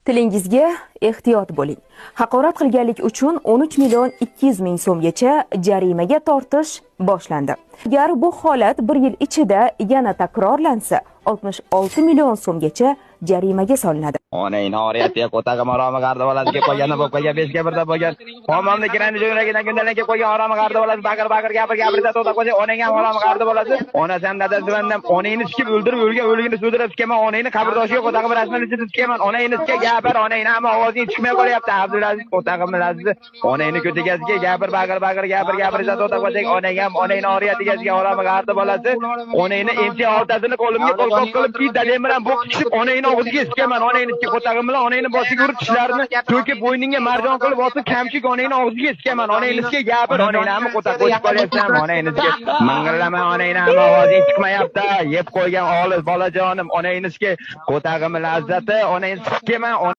Tilingizga ehtiyot bo'ling. Haqorat qilganlik uchun 13 million 200 ming so'mgacha jarimaga tortish boshlandi. Agar bu holat 1 yil ichida yana takrorlansa, 66 million so'mgacha jarimaga solinadi. Onang oriyatga qo'tag'i maromi gardi bolasi kelib qolganda bo'lib qolgan 5 ga 1 da bo'lgan. Homomni kirani jo'ragidan kundalan kelib qolgan orami gardi bolasi baqir gapirsa to'xta qo'ysa, onang ham orami gardi bolasi. Onasi ham dadasi bilan onangni sikib o'ldirib o'ligini sudrab tikaman, onangni qabrdoshiga qo'tag'i bilan rasmini chizib tikaman. Onangni sikib gapir, onangni ham ovozing chiqmay qolyapti. Abdulaziz qo'tag'i bilan onangni ko'tigasiga gapir gapirsa to'xta qo'ysa, onang ham onangni oriyatiga orami gardi bolasi. Onangni emchi oltasini qo'limga qo'lqop qilib dadam bilan bo'qishib onangni og'ziga sikaman, onangni qo'tag'im bilan onangni boshiga urib tishlarini to'kib bo'yningga marjon qilib osib kamchik onangni og'ziga sikaman, onangni gapir, onangni ham qo'taq qo'yib qolyapsan, onangni ming'illama, onangni ham ovozing chiqmayapti, yeb qo'ygan olis bolajonim, onangni qo'tag'im lazzati, onangni sikaman.